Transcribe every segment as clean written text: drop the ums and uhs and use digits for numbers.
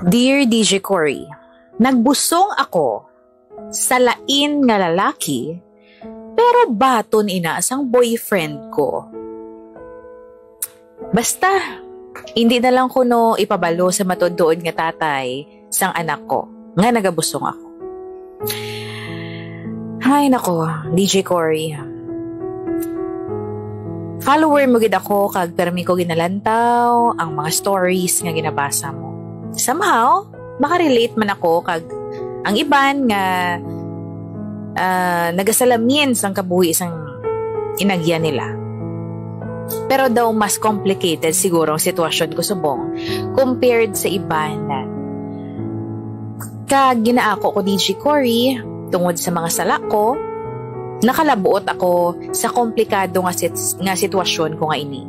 Dear DJ Cory, nagbusong ako sa lain nga lalaki pero baton inaasang boyfriend ko. Basta, hindi na lang kuno ipabalo sa matudood nga tatay sang anak ko nga nagabusong ako. Ay nako, DJ Cory. Follower mo gid ako kag permi ko ginalantaw ang mga stories nga ginabasa mo. Somehow, makarelate man ako kag ang iban nga nagasalamin sang kabuhi sang inagyan nila. Pero daw mas complicated siguro ang sitwasyon ko subong compared sa iban na kag ginaako ko DJ Cory tungod sa mga sala ko, nakalabuot ako sa komplikado nga sitwasyon ko nga ini.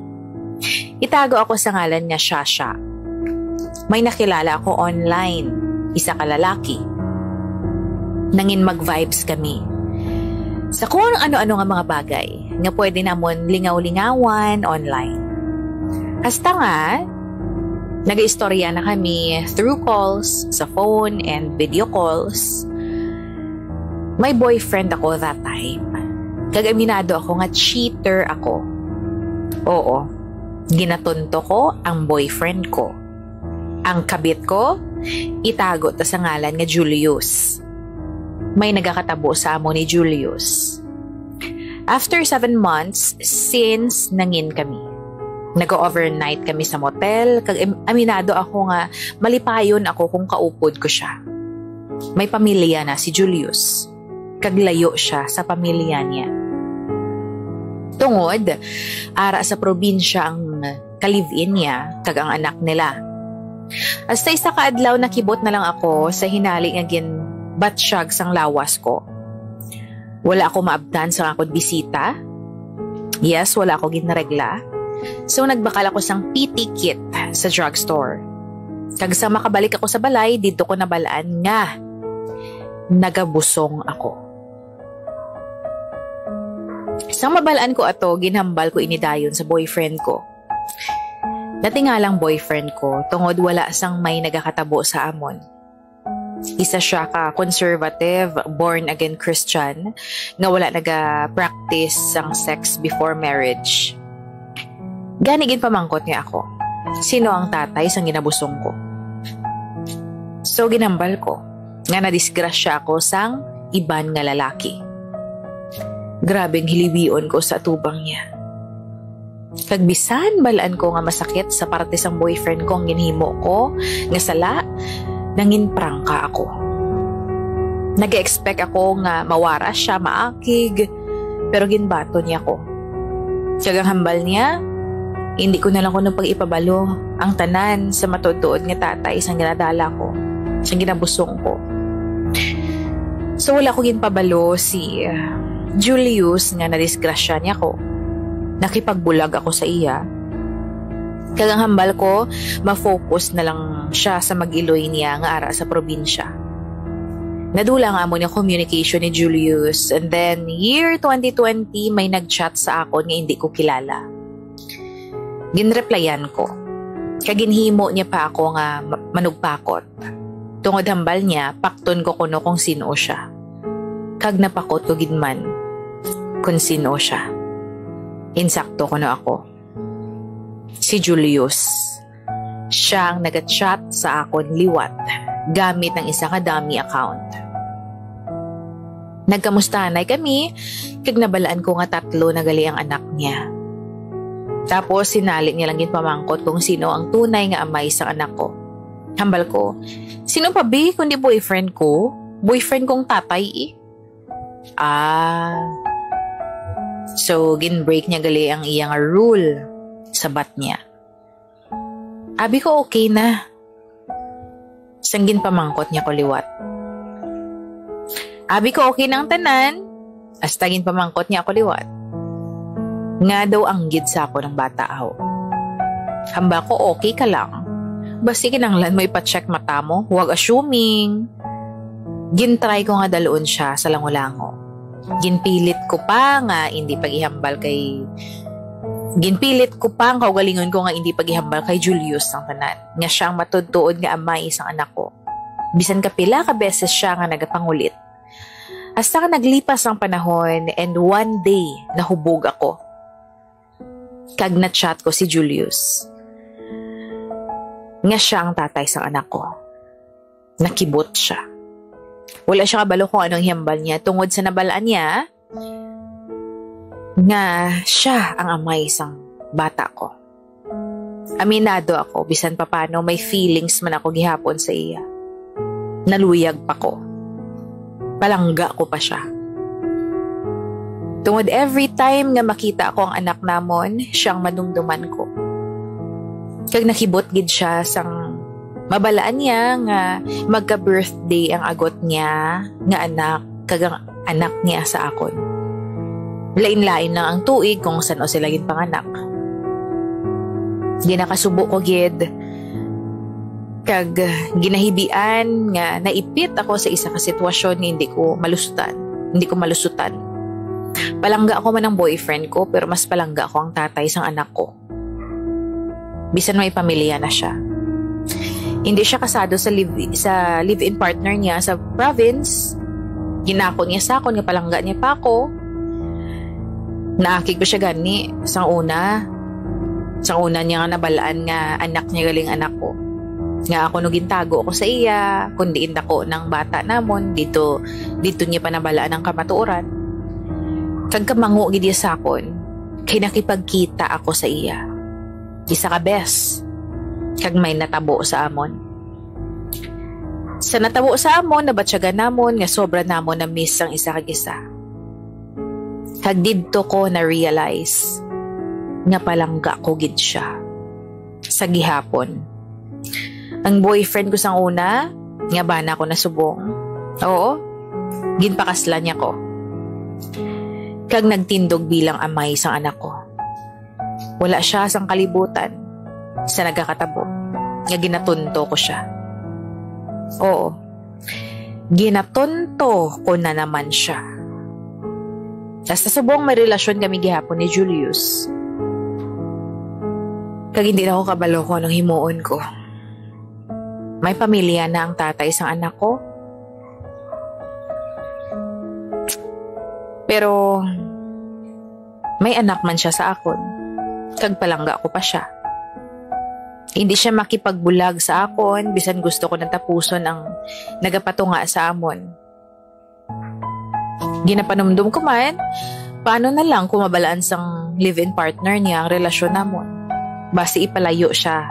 Itago ako sa ngalan nga Shasha. May nakilala ako online, isa ka lalaki. Nangin mag-vibes kami. Sa kung ano-ano nga mga bagay nga pwede namon lingaw-lingawan online. Hasta nga, nag-istorya na kami through calls, sa phone, and video calls. May boyfriend ako that time. Kagaminado ako nga cheater ako. Oo, ginatunto ko ang boyfriend ko. Ang kabit ko, itago ta sa ngalan nga Julius. May nagakatabo sa amo ni Julius. After 7 months, since nangin kami. Nag-overnight kami sa motel, kag aminado ako nga malipayon ako kung kaupod ko siya. May pamilya na si Julius. Kaglayo siya sa pamilya niya. Tungod, ara sa probinsya ang ka-live-in niya, kag ang anak nila. Hasta isa kaadlaw nakibot na lang ako sa hinali nga batsyag sang lawas ko. Wala ako maabdan sa akong bisita. Yes, wala ako ginaregla. So nagbakal ako sang PT kit sa drugstore. Kag sa makabalik ako sa balay, dito ko nabalaan nga nagabusong ako. Sang mabalaan ko ato, ginhambal ko inidayon sa boyfriend ko. Natingalang boyfriend ko, tungod wala sang may nagakatabo sa amon. Isa siya ka conservative, born-again Christian, nga wala naga-practice sang sex before marriage. Ganigin pamangkot niya ako. Sino ang tatay sang ginabusong ko? So ginambal ko, nga nadisgrasya ako sang iban nga lalaki. Grabeng hilibion ko sa tubang niya. Kagbisan balaan ko nga masakit sa parte sang boyfriend ko ang ginhimo ko nga sala, nangin prangka ako. Nag-expect ako nga mawara siya, maakig, pero ginbato niya ko. Tiyagang hambal niya, hindi ko na lang kuno pag-ipabalo ang tanan sa matutuod nga tatay sang ginadala ko, sang ginabusong ko. So wala ko ginpabalo si Julius nga nadisgrasya niya ko. Nakipagbulag ako sa iya. Kagang hambal ko, ma-focus na lang siya sa mag-iloy niya nga ara sa probinsya. Nadula nga mo niya communication ni Julius, and then year 2020 may nag-chat sa ako nga hindi ko kilala. Ginreplyan ko. Kaginhimo niya pa ako nga manugpakot. Tungod hambal niya, pakton ko kuno kung sino siya. Kag napakot ko gidman kung sino siya. Insakto ko na ako. Si Julius. Siya ang nag-chat sa akon liwat gamit ng isa ka dummy account. Nagkamustahanay kami, kag nabalaan ko nga 3 na gali ang anak niya. Tapos sinali niya lang pamangkot kung sino ang tunay nga amay sa anak ko. Hambal ko, sino pa ba kundi boyfriend ko? Boyfriend kong tatay eh. So, ginbreak niya gali ang iyang rule sa bat niya. Abi ko okay na. Sanggin pamangkot niya ko liwat. Abi ko okay na ang tanan. Astagin pamangkot niya ako liwat. Nga daw ang gid sa ako ng bata aho. Hamba ko okay ka lang. Basi kinanglan mo ipacheck mata mo. Huwag assuming. Gintry ko nga daloon siya sa lango-lango. Ginpilit ko pa nga hindi pag-ihambal kay Ginpilit ko pa ang kaugalingon ko nga hindi paghihambal kay Julius ang tanan. Nga siyang matudtuod nga amay isang anak ko. Bisan kapila ka beses siya nga nagapangulit. Hasta ka naglipas ang panahon and one day nahubog ako. Kag na-chat ko si Julius. Nga siya ang tatay sa anak ko. Nakibot siya. Wala siya kabalo kung anong hiyambal niya tungod sa nabalaan niya nga siya ang amay isang bata ko. Aminado ako, bisan papano may feelings man ako gihapon sa iya. Naluyag pa ko. Palangga ko pa siya. Tungod every time nga makita ko ang anak namon, siyang madumduman ko. Kag nakibot gid siya sang mabalaan niya nga magka-birthday ang agot niya nga anak, kag ang anak niya sa akon. Lain-lain lang ang tuig kung saan o sila gid panganak. Ginakasubo ko gid kag ginahibian nga naipit ako sa isa ka sitwasyon nga hindi ko malusutan. Palangga ako man ang boyfriend ko pero mas palangga ako ang tatay sang anak ko. Bisan may pamilya na siya. Hindi siya kasado sa live-in partner niya sa province. Ginako niya sa akon nga palangga niya pa ako. Naakig ko siya gani sang una niya nga nabalaan nga anak niya galing anak ko. Nga ako no gintago ako sa iya, kundi inda ko ng bata namon dito niya pa nabalaan ang kamatuoran. Kag kamango gid sa akon, kay nakipagkita ako sa iya. Isa ka bes. Kag may natabo sa amon. Sa natabo sa amon, nabatsyagan namon nga sobra namon na miss ang isa kag isa. Kag didto ko na-realize nga palangga ko gid siya sa gihapon. Ang boyfriend ko sang una, nga bana ko nasubong. Oo, ginpakaslan niya ko. Kag nagtindog bilang amay sang anak ko. Wala siya sang kalibutan sa nagakatabo. Nga ginatunto ko siya. Oo, ginatunto ko na naman siya. Sa subong may relasyon kami gihapon ni Julius. Kag hindi na ako kabalo ko anong himuon ko. May pamilya na ang tatay sang anak ko. Pero may anak man siya sa akon. Kag palangga ko pa siya. Hindi siya makipagbulag sa akon bisan gusto ko nang tapuson ang nagapatunga sa amon. Ginapanumdum ko man, paano na lang kung mabalaan sang live-in partner niya ang relasyon namon. Basta ipalayo siya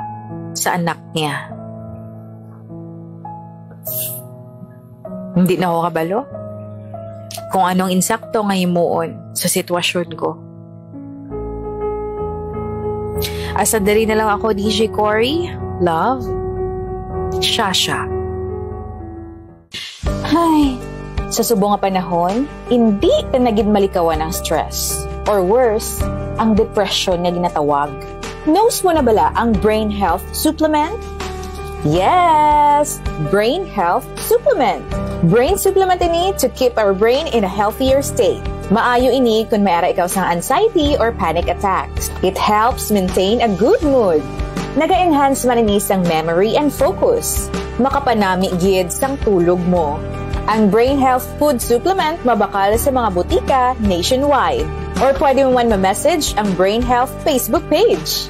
sa anak niya. Hindi na ako kabalo kung anong insakto nga himuon sa sitwasyon ko. Asa dali na lang ako, DJ Cory. Love, Shasha. Hay, sa subong nga panahon, hindi ka naging malikawan ang stress. Or worse, ang depression nga ginatawag. Knows mo na bala ang Brain Health Supplement? Yes! Brain Health Supplement. Brain supplement ini to keep our brain in a healthier state. Maayo ini kung mayara ikaw sa anxiety or panic attacks. It helps maintain a good mood. Naga-enhance man ini sang memory and focus. Makapanami gid sang tulog mo. Ang Brain Health Food Supplement mabakal sa mga butika nationwide. Or pwede mo man ma-message ang Brain Health Facebook page.